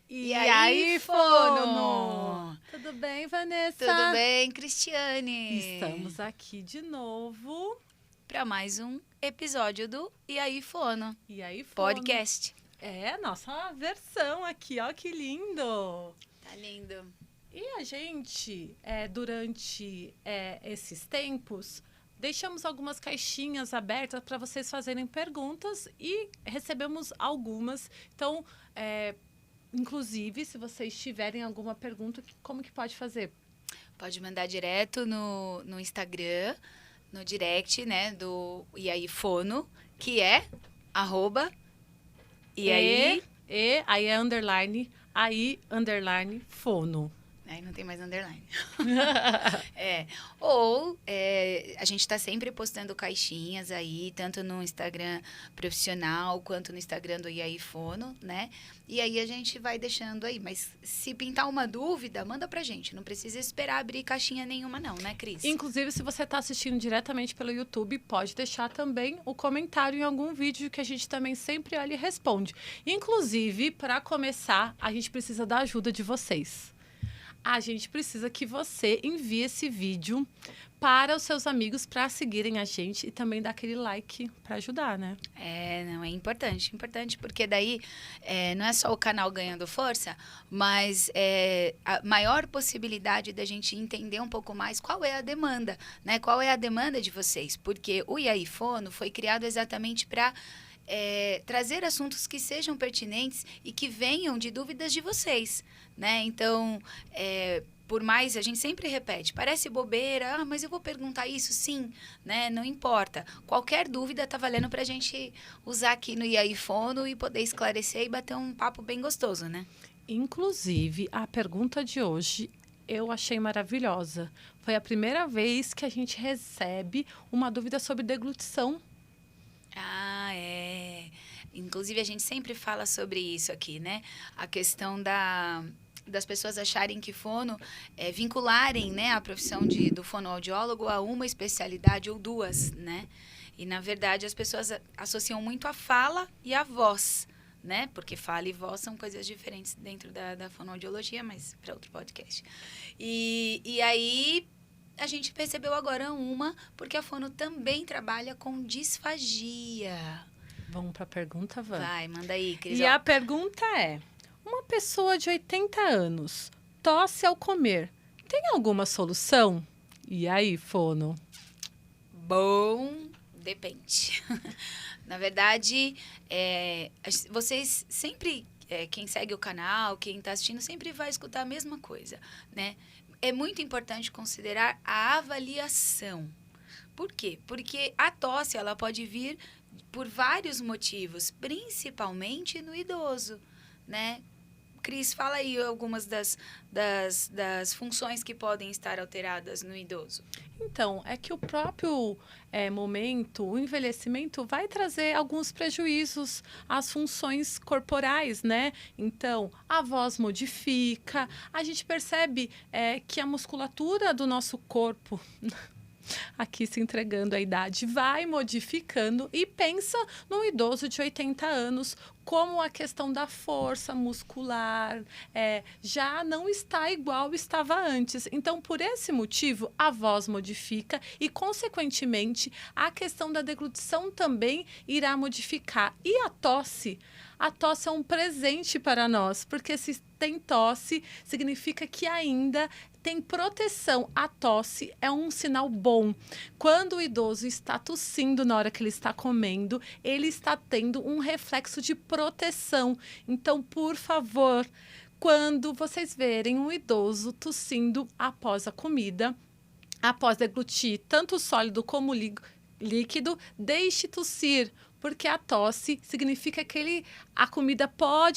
E aí, Fono? Tudo bem, Vanessa? Tudo bem, Cristiane? Estamos aqui de novo. Para mais um episódio do E aí, Fono? E aí, Fono? Podcast. É, nossa versão aqui, ó, que lindo. Tá lindo. E a gente, durante esses tempos, deixamos algumas caixinhas abertas para vocês fazerem perguntas e recebemos algumas. Então, inclusive, se vocês tiverem alguma pergunta, como que pode fazer? Pode mandar direto no Instagram, no direct, né, do E aí Fono, que é @ e aí... aí é underline, aí underline fono. Aí não tem mais underline. Ou a gente está sempre postando caixinhas aí, tanto no Instagram profissional, quanto no Instagram do E aí Fono, né? E aí a gente vai deixando aí. Mas se pintar uma dúvida, manda pra gente. Não precisa esperar abrir caixinha nenhuma não, né, Cris? Inclusive, se você está assistindo diretamente pelo YouTube, pode deixar também o comentário em algum vídeo que a gente também sempre olha e responde. Inclusive, para começar, a gente precisa da ajuda de vocês. A gente precisa que você envie esse vídeo para os seus amigos para seguirem a gente e também dar aquele like para ajudar, né? Não, é importante, porque daí não é só o canal ganhando força, mas a maior possibilidade da gente entender um pouco mais qual é a demanda, né? Qual é a demanda de vocês, porque o E aí Fono foi criado exatamente para trazer assuntos que sejam pertinentes e que venham de dúvidas de vocês, né? Então, por mais, a gente sempre repete, parece bobeira, mas eu vou perguntar isso, sim, né? Não importa. Qualquer dúvida tá valendo pra gente usar aqui no E aí Fono e poder esclarecer e bater um papo bem gostoso, né? Inclusive, a pergunta de hoje eu achei maravilhosa. Foi a primeira vez que a gente recebe uma dúvida sobre deglutição. Inclusive, a gente sempre fala sobre isso aqui, né? A questão das pessoas acharem que fono, vincularem, né, a profissão do fonoaudiólogo a uma especialidade ou duas, né? E, na verdade, as pessoas associam muito a fala e a voz, né? Porque fala e voz são coisas diferentes dentro da fonoaudiologia, mas para outro podcast. E aí... a gente percebeu agora porque a fono também trabalha com disfagia. Vamos para a pergunta, Van? Vai, manda aí, Cris. E a pergunta é: uma pessoa de 80 anos tosse ao comer, tem alguma solução? E aí, Fono? Bom, depende. Na verdade, vocês sempre, quem segue o canal, quem está assistindo, sempre vai escutar a mesma coisa, né? É muito importante considerar a avaliação. Por quê? Porque a tosse ela pode vir por vários motivos, principalmente no idoso, né? Cris, fala aí algumas das funções que podem estar alteradas no idoso. Então, é que o próprio momento, o envelhecimento, vai trazer alguns prejuízos às funções corporais, né? Então, a voz modifica, a gente percebe que a musculatura do nosso corpo... aqui se entregando a idade, vai modificando e pensa num idoso de 80 anos, como a questão da força muscular já não está igual estava antes. Então, por esse motivo, a voz modifica e, consequentemente, a questão da deglutição também irá modificar. E a tosse é um presente para nós, porque se tem tosse, significa que ainda tem proteção. A tosse é um sinal bom. Quando o idoso está tossindo na hora que ele está comendo, ele está tendo um reflexo de proteção. Então, por favor, quando vocês verem um idoso tossindo após a comida, após deglutir tanto sólido como líquido, deixe tossir. Porque a tosse significa que a comida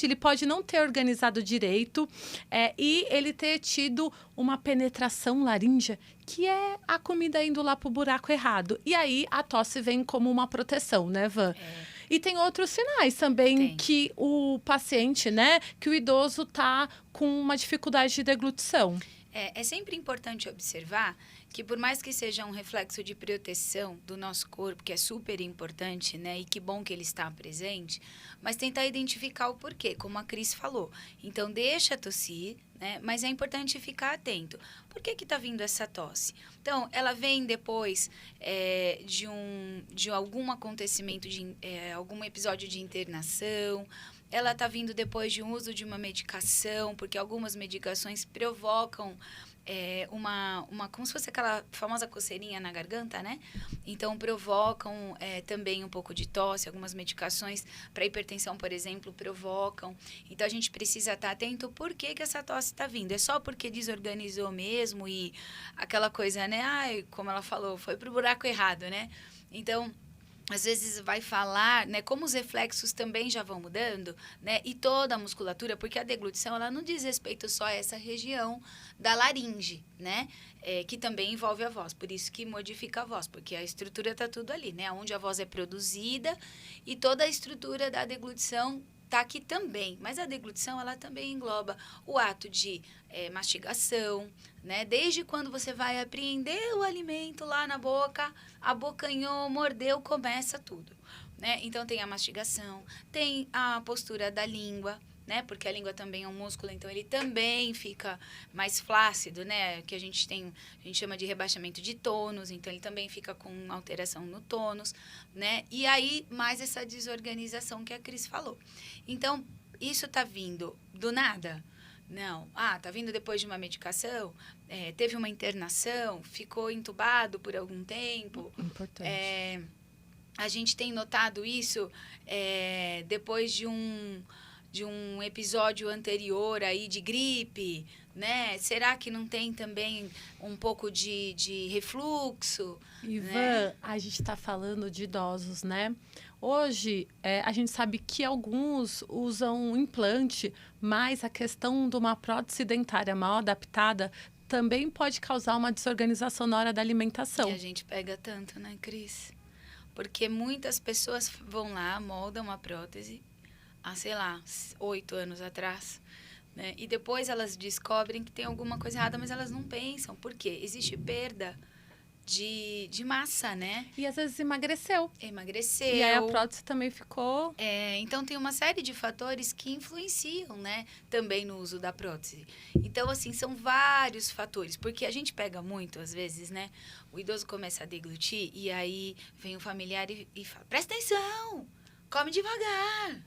ele pode não ter organizado direito e ele ter tido uma penetração laríngea, que é a comida indo lá para o buraco errado. E aí a tosse vem como uma proteção, né, Van? E tem outros sinais também que o paciente, né, que o idoso está com uma dificuldade de deglutição. É sempre importante observar que, por mais que seja um reflexo de proteção do nosso corpo, que é super importante, né? E que bom que ele está presente, mas tentar identificar o porquê, como a Cris falou. Então, deixa tossir, né? Mas é importante ficar atento. Por que está vindo essa tosse? Então, ela vem depois de algum acontecimento, algum episódio de internação. Ela está vindo depois de um uso de uma medicação, porque algumas medicações provocam como se fosse aquela famosa coceirinha na garganta, né? Então, provocam também um pouco de tosse. Algumas medicações para hipertensão, por exemplo, provocam. Então, a gente precisa estar atento por que essa tosse está vindo. É só porque desorganizou mesmo e aquela coisa, né? Ai, como ela falou, foi pro buraco errado, né? Então, às vezes vai falar, né, como os reflexos também já vão mudando, né, e toda a musculatura, porque a deglutição, ela não diz respeito só a essa região da laringe, né, que também envolve a voz, por isso que modifica a voz, porque a estrutura está tudo ali, né, onde a voz é produzida e toda a estrutura da deglutição está aqui também, mas a deglutição, ela também engloba o ato de mastigação, né? Desde quando você vai apreender o alimento lá na boca, abocanhou, mordeu, começa tudo, né? Então, tem a mastigação, tem a postura da língua, né? Porque a língua também é um músculo, então ele também fica mais flácido, né? Que a gente chama de rebaixamento de tônus, então ele também fica com alteração no tônus, né? E aí, mais essa desorganização que a Cris falou. Então, isso tá vindo do nada? Não. Tá vindo depois de uma medicação? Teve uma internação? Ficou entubado por algum tempo? Importante. A gente tem notado isso depois de um episódio anterior aí de gripe, né? Será que não tem também um pouco de refluxo? Ivan, né? a gente está falando de idosos, né? Hoje, a gente sabe que alguns usam implante, mas a questão de uma prótese dentária mal adaptada também pode causar uma desorganização na hora da alimentação. E a gente pega tanto, né, Cris? Porque muitas pessoas vão lá, moldam uma prótese há, sei lá, 8 anos atrás, né? E depois elas descobrem que tem alguma coisa errada, mas elas não pensam. Por quê? Existe perda de massa, né? E às vezes emagreceu. Emagreceu. E aí a prótese também ficou... Então, tem uma série de fatores que influenciam, né? Também no uso da prótese. Então, assim, são vários fatores. Porque a gente pega muito, às vezes, né? O idoso começa a deglutir e aí vem o familiar e fala, presta atenção, come devagar,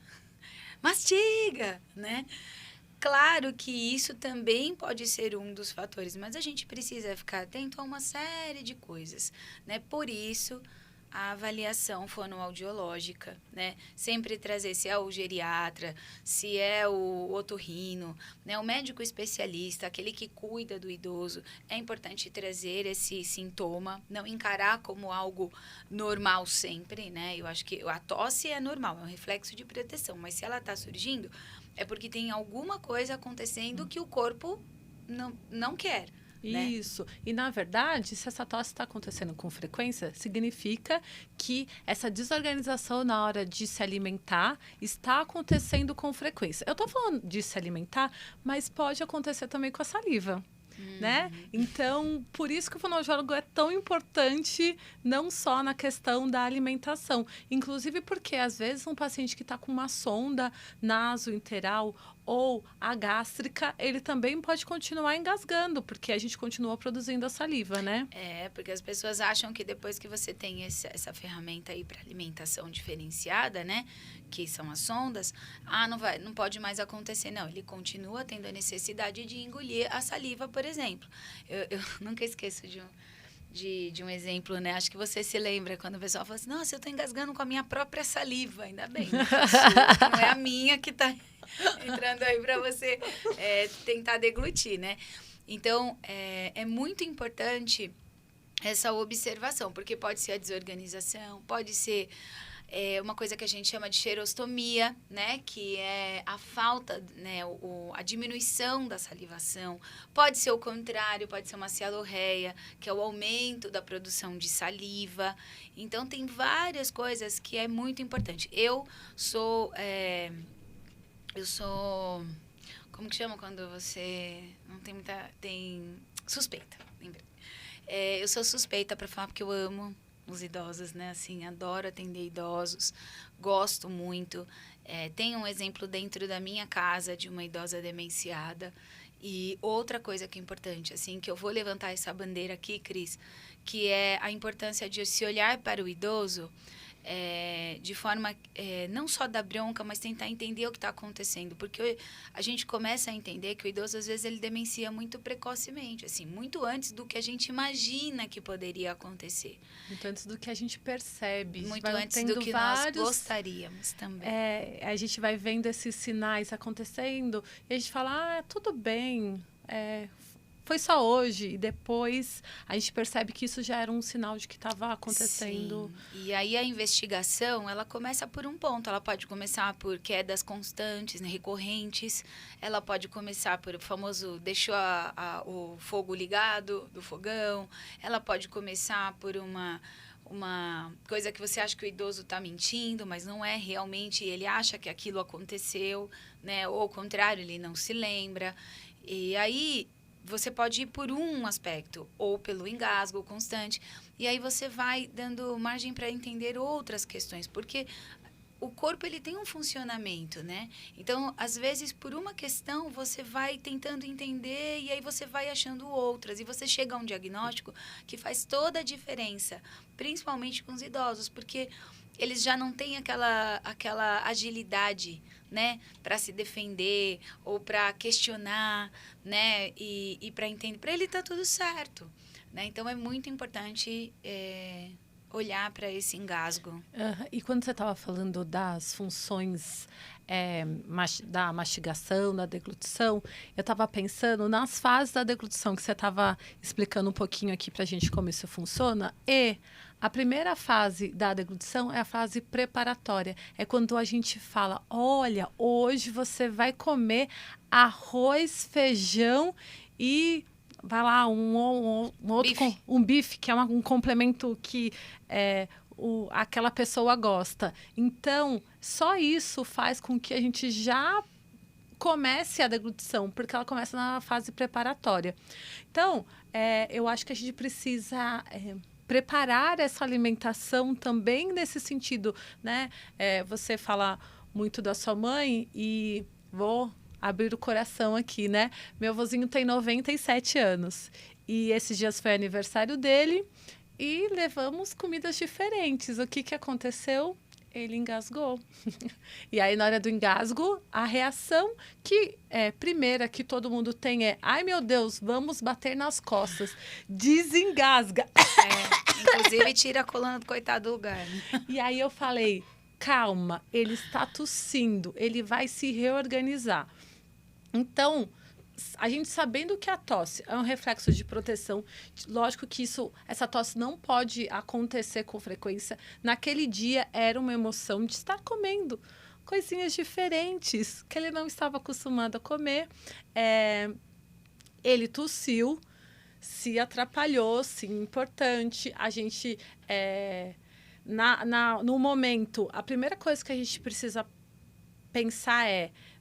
mastiga, né? Claro que isso também pode ser um dos fatores, mas a gente precisa ficar atento a uma série de coisas, né? Por isso, a avaliação fonoaudiológica, né? Sempre trazer se é o geriatra, se é o otorrino, né? O médico especialista, aquele que cuida do idoso. É importante trazer esse sintoma, não encarar como algo normal sempre, né? Eu acho que a tosse é normal, é um reflexo de proteção, mas se ela está surgindo, é porque tem alguma coisa acontecendo que o corpo não quer. Né? Isso. E, na verdade, se essa tosse está acontecendo com frequência, significa que essa desorganização na hora de se alimentar está acontecendo com frequência. Eu estou falando de se alimentar, mas pode acontecer também com a saliva. Né? Então, por isso que o fonoaudiólogo é tão importante, não só na questão da alimentação. Inclusive porque, às vezes, um paciente que está com uma sonda nasointeral ou a gástrica, ele também pode continuar engasgando, porque a gente continua produzindo a saliva, né? Porque as pessoas acham que depois que você tem essa ferramenta aí para alimentação diferenciada, né? Que são as sondas, não pode mais acontecer. Não, ele continua tendo a necessidade de engolir a saliva, por exemplo. Eu nunca esqueço de um exemplo, né? Acho que você se lembra quando o pessoal fala assim, nossa, eu estou engasgando com a minha própria saliva. Ainda bem, não é a sua, não é a minha que está entrando aí para você tentar deglutir, né? Então, é muito importante essa observação, porque pode ser a desorganização, pode ser uma coisa que a gente chama de xerostomia, né? Que é a falta, né? A diminuição da salivação. Pode ser o contrário, pode ser uma cialorreia, que é o aumento da produção de saliva. Então, tem várias coisas que é muito importante. Eu sou Como que chama quando você não tem muita... Tem suspeita, lembrei. Eu sou suspeita para falar porque eu amo os idosos, né? Assim, adoro atender idosos, gosto muito. Tem um exemplo dentro da minha casa de uma idosa demenciada. E outra coisa que é importante, assim, que eu vou levantar essa bandeira aqui, Cris, que é a importância de se olhar para o idoso de forma não só dar bronca, mas tentar entender o que está acontecendo. Porque a gente começa a entender que o idoso, às vezes, ele demencia muito precocemente, assim, muito antes do que a gente imagina que poderia acontecer. Muito antes do que a gente percebe. Muito antes do que nós gostaríamos também. A gente vai vendo esses sinais acontecendo e a gente fala, tudo bem, foi só hoje. E depois a gente percebe que isso já era um sinal de que estava acontecendo. Sim. E aí a investigação, ela começa por um ponto. Ela pode começar por quedas constantes, né, recorrentes. Ela pode começar por o famoso deixou o fogo ligado do fogão. Ela pode começar por uma coisa que você acha que o idoso está mentindo, mas não é realmente. Ele acha que aquilo aconteceu, né? Ou ao contrário, ele não se lembra. E aí você pode ir por um aspecto, ou pelo engasgo constante, e aí você vai dando margem para entender outras questões, porque o corpo ele tem um funcionamento, né? Então, às vezes, por uma questão, você vai tentando entender e aí você vai achando outras, e você chega a um diagnóstico que faz toda a diferença, principalmente com os idosos, porque eles já não têm aquela agilidade, né, para se defender ou para questionar, né, e para entender. Para ele tá tudo certo, né? Então é muito importante olhar para esse engasgo. E quando você estava falando das funções da mastigação, da deglutição, eu estava pensando nas fases da deglutição que você estava explicando um pouquinho aqui para a gente como isso funciona. E a primeira fase da deglutição é a fase preparatória. É quando a gente fala, olha, hoje você vai comer arroz, feijão e vai lá um outro Bife. Um bife, que é um complemento que aquela pessoa gosta. Então, só isso faz com que a gente já comece a deglutição, porque ela começa na fase preparatória. Então, eu acho que a gente precisa preparar essa alimentação também nesse sentido, né? Você fala muito da sua mãe e vou abrir o coração aqui, né? Meu avôzinho tem 97 anos e esses dias foi aniversário dele e levamos comidas diferentes. O que aconteceu? Ele engasgou. E aí, na hora do engasgo, a reação primeira que todo mundo tem é: ai, meu Deus, vamos bater nas costas. Desengasga. Inclusive, tira a coluna do coitado do lugar. Né? E aí eu falei, calma, ele está tossindo, ele vai se reorganizar. Então, a gente sabendo que a tosse é um reflexo de proteção, lógico que essa tosse não pode acontecer com frequência. Naquele dia era uma emoção de estar comendo coisinhas diferentes que ele não estava acostumado a comer. Ele tossiu, se atrapalhou, sim, importante. A gente, no momento, a primeira coisa que a gente precisa pensar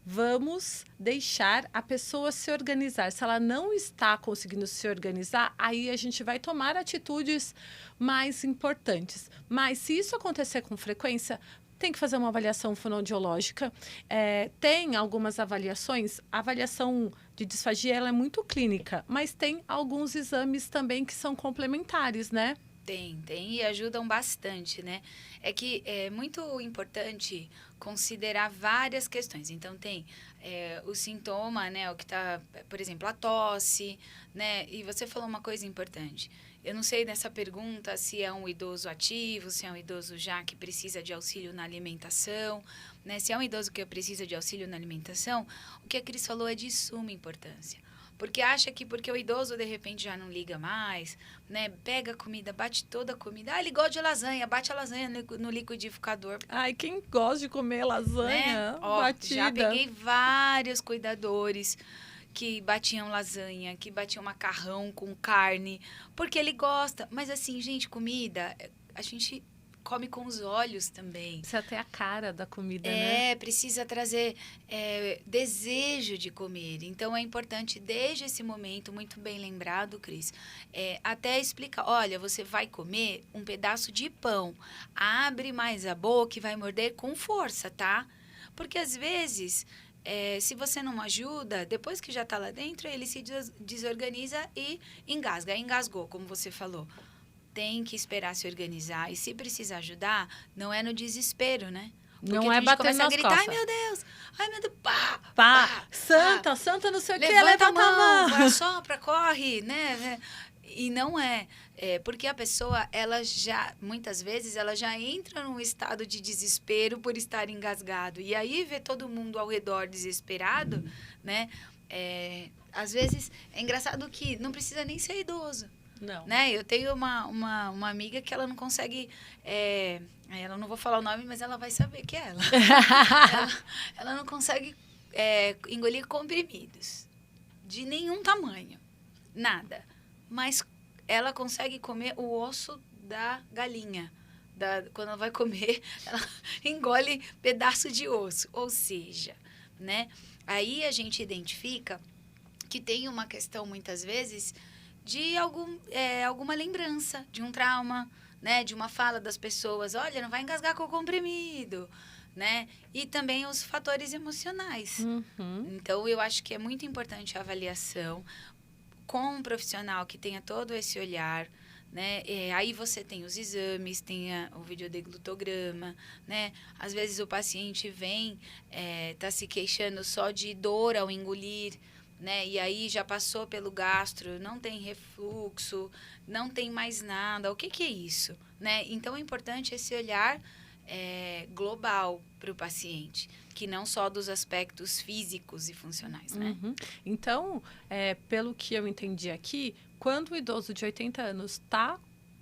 vamos deixar a pessoa se organizar. Se ela não está conseguindo se organizar, aí a gente vai tomar atitudes mais importantes. Mas se isso acontecer com frequência, tem que fazer uma avaliação fonoaudiológica. Tem algumas avaliações. A avaliação de disfagia ela é muito clínica, mas tem alguns exames também que são complementares, né? Tem e ajudam bastante, né? É que é muito importante considerar várias questões. Então, tem o sintoma, né? O que tá, por exemplo, a tosse, né? E você falou uma coisa importante. Eu não sei nessa pergunta se é um idoso ativo, se é um idoso já que precisa de auxílio na alimentação, né? Se é um idoso que precisa de auxílio na alimentação, o que a Cris falou é de suma importância. Porque acha que porque o idoso, de repente, já não liga mais, né? Pega a comida, bate toda a comida. Ele gosta de lasanha, bate a lasanha no liquidificador. Ai, quem gosta de comer lasanha, né? batida? Já peguei vários cuidadores que batiam lasanha, que batiam macarrão com carne, porque ele gosta. Mas assim, gente, comida, a gente come com os olhos também. Precisa ter a cara da comida, né? Precisa trazer desejo de comer. Então, é importante, desde esse momento, muito bem lembrado, Cris, até explicar, olha, você vai comer um pedaço de pão, abre mais a boca e vai morder com força, tá? Porque, às vezes, se você não ajuda, depois que já está lá dentro, ele se desorganiza e engasga. Engasgou, como você falou. Tem que esperar se organizar. E se precisar ajudar, não é no desespero, né? Porque Não é a gente batendo começa a nas gritar, costas. Ai meu Deus, pá, Pá, santa não sei o que, levanta a levanta a mão, mão. sopra, corre, né? E não porque a pessoa, ela já, muitas vezes, ela já entra num estado de desespero por estar engasgado. E aí vê todo mundo ao redor desesperado, né? Às vezes, é engraçado que não precisa nem ser idoso. Não. Né? Eu tenho uma amiga que ela não consegue... ela não vou falar o nome, mas ela vai saber que é ela. ela não consegue engolir comprimidos. De nenhum tamanho. Nada. Mas ela consegue comer o osso da galinha. Quando ela vai comer, ela engole pedaço de osso. Ou seja, né? Aí a gente identifica que tem uma questão, muitas vezes, de alguma lembrança, de um trauma, né? De uma fala das pessoas, olha, não vai engasgar com o comprimido, né? E também os fatores emocionais. Então, eu acho que é muito importante a avaliação com um profissional que tenha todo esse olhar, né? Aí você tem os exames, tem o videodeglutograma, né? Às vezes o paciente vem, tá se queixando só de dor ao engolir, né? E aí já passou pelo gastro, não tem refluxo, não tem mais nada. O que é isso? Né? Então, é importante esse olhar global para o paciente, que não só dos aspectos físicos e funcionais, né? Então, pelo que eu entendi aqui, quando o idoso de 80 anos está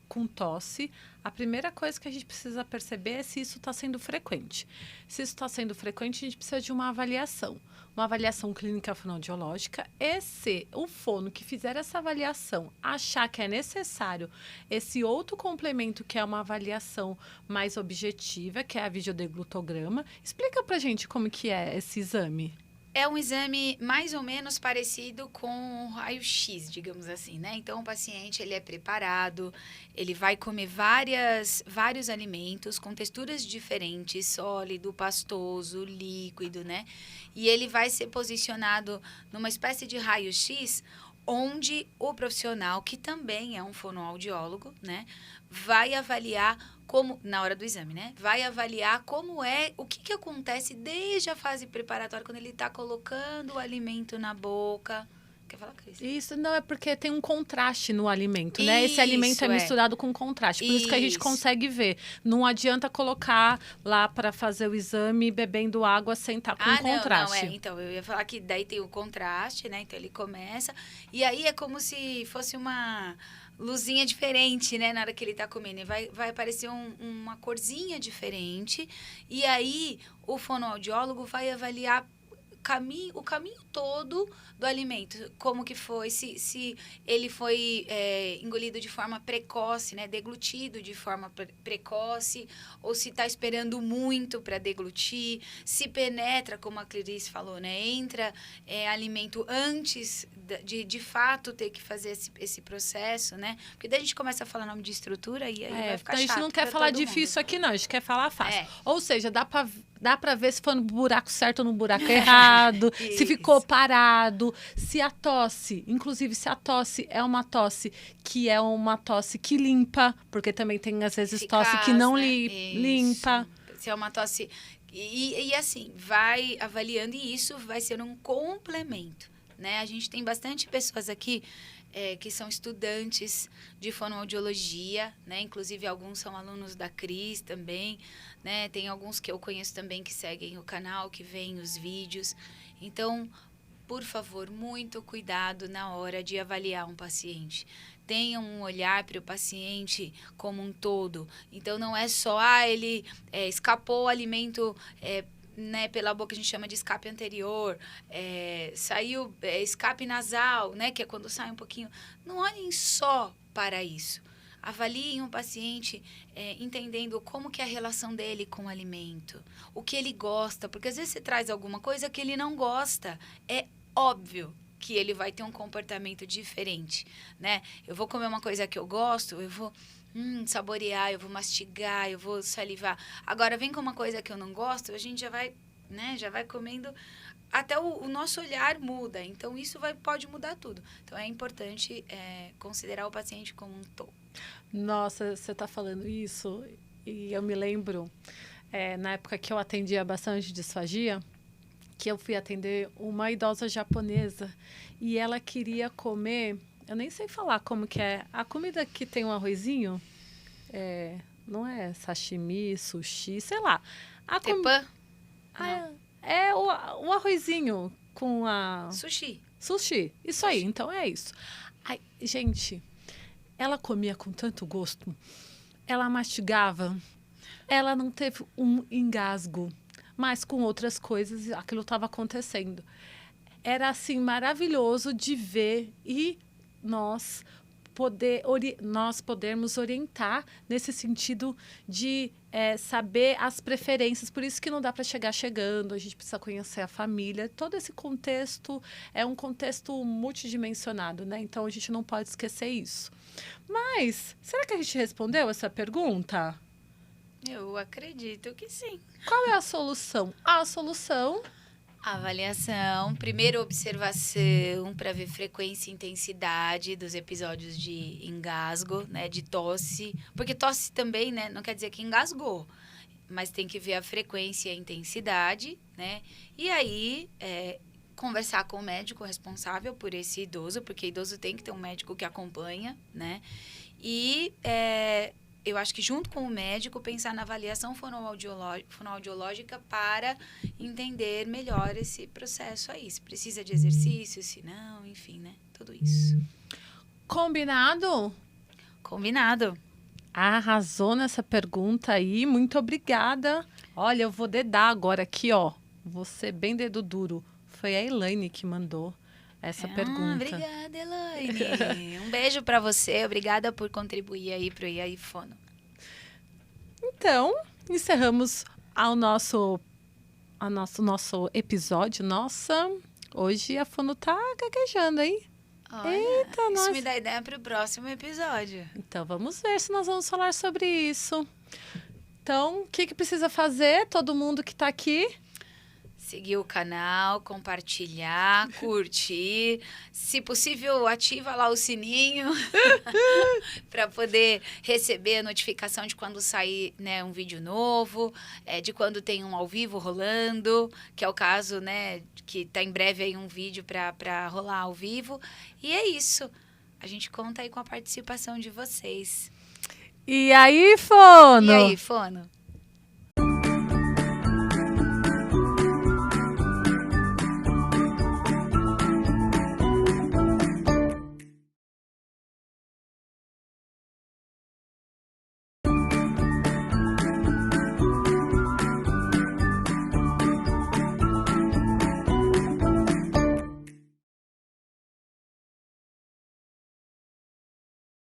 com tosse, a primeira coisa que a gente precisa perceber é se isso está sendo frequente. Se isso está sendo frequente, a gente precisa de uma avaliação clínica fonoaudiológica, e se o fono que fizer essa avaliação achar que é necessário esse outro complemento, que é uma avaliação mais objetiva, que é a videodeglutograma. Explica pra gente como que é esse exame. É um exame mais ou menos parecido com o raio-x, digamos assim, né? Então, o paciente, ele é preparado, ele vai comer vários alimentos com texturas diferentes, sólido, pastoso, líquido, né? E ele vai ser posicionado numa espécie de raio-x, onde o profissional, que também é um fonoaudiólogo, né? Vai avaliar na hora do exame, né? Vai avaliar o que acontece desde a fase preparatória, quando ele está colocando o alimento na boca. Quer falar, Cris? Isso, não, é porque tem um contraste no alimento, né? Esse alimento é misturado com contraste, por isso que a gente consegue ver. Não adianta colocar lá para fazer o exame bebendo água sem estar com contraste. Então, eu ia falar que daí tem o contraste, né? Então, ele começa, e aí é como se fosse uma luzinha diferente, né? Na hora que ele tá comendo. Vai aparecer uma corzinha diferente. E aí, o fonoaudiólogo vai avaliar o caminho todo do alimento. Como que foi, se ele foi engolido de forma precoce, né? Deglutido de forma precoce, ou se está esperando muito para deglutir, se penetra, como a Clarice falou, né? Entra alimento antes de fato ter que fazer esse processo, né? Porque daí a gente começa a falar nome de estrutura e aí vai ficar chato. A gente não quer falar difícil aqui, não. A gente quer falar fácil. Ou seja, dá para ver se foi no buraco certo ou no buraco errado, se ficou parado, se a tosse, inclusive se a tosse é uma tosse que limpa, porque também tem às vezes tosse que não limpa. Se é uma tosse... E assim, vai avaliando, e isso vai ser um complemento, né? A gente tem bastante pessoas aqui que são estudantes de fonoaudiologia, né? Inclusive, alguns são alunos da Cris também, né? Tem alguns que eu conheço também que seguem o canal, que veem os vídeos. Então, por favor, muito cuidado na hora de avaliar um paciente. Tenha um olhar para o paciente como um todo. Então, não é só, ele escapou o alimento... né, pela boca, a gente chama de escape anterior, saiu escape nasal, né, que é quando sai um pouquinho. Não olhem só para isso. Avaliem um paciente entendendo como que é a relação dele com o alimento, o que ele gosta, porque às vezes você traz alguma coisa que ele não gosta. É óbvio que ele vai ter um comportamento diferente, né? Eu vou comer uma coisa que eu gosto, eu vou saborear, eu vou mastigar, eu vou salivar. Agora, vem com uma coisa que eu não gosto, a gente já vai, né, já vai comendo, até o nosso olhar muda. Então, isso pode mudar tudo. Então, é importante considerar o paciente como um todo. Nossa, você está falando isso e eu me lembro, na época que eu atendia bastante disfagia, que eu fui atender uma idosa japonesa e ela queria comer, eu nem sei falar como que é, a comida que tem um arrozinho, não é sashimi, sushi, sei lá. Tepã? O arrozinho com a... Sushi, isso aí, então é isso. Ai, gente, ela comia com tanto gosto, ela mastigava, ela não teve um engasgo, mas com outras coisas aquilo estava acontecendo. Era assim maravilhoso de ver e nós podermos orientar nesse sentido de saber as preferências. Por isso que não dá para chegar chegando, a gente precisa conhecer a família. Todo esse contexto é um contexto multidimensionado, né? Então, a gente não pode esquecer isso. Mas, será que a gente respondeu essa pergunta? Eu acredito que sim. Qual é a solução? A solução... Avaliação, primeiro observação para ver frequência e intensidade dos episódios de engasgo, né, de tosse, porque tosse também, né, não quer dizer que engasgou, mas tem que ver a frequência e a intensidade, né, e aí conversar com o médico responsável por esse idoso, porque idoso tem que ter um médico que acompanha, né, e eu acho que junto com o médico, pensar na avaliação fonoaudiológica para entender melhor esse processo aí. Se precisa de exercício, se não, enfim, né? Tudo isso. Combinado? Combinado. Arrasou nessa pergunta aí. Muito obrigada. Olha, eu vou dedar agora aqui, ó. Vou ser bem dedo duro. Foi a Elaine que mandou essa pergunta. Obrigada, Elaine. Um beijo para você. Obrigada por contribuir aí para o IAI Fono. Então, encerramos o nosso episódio. Nossa, hoje a Fono tá gaguejando, hein? Olha, eita, isso me dá ideia para o próximo episódio. Então, vamos ver se nós vamos falar sobre isso. Então, o que precisa fazer? Todo mundo que tá aqui... Seguir o canal, compartilhar, curtir. Se possível, ativa lá o sininho para poder receber a notificação de quando sair, né, um vídeo novo, de quando tem um ao vivo rolando, que é o caso, né, que tá em breve aí um vídeo para rolar ao vivo. E é isso. A gente conta aí com a participação de vocês. E aí, Fono? E aí, Fono?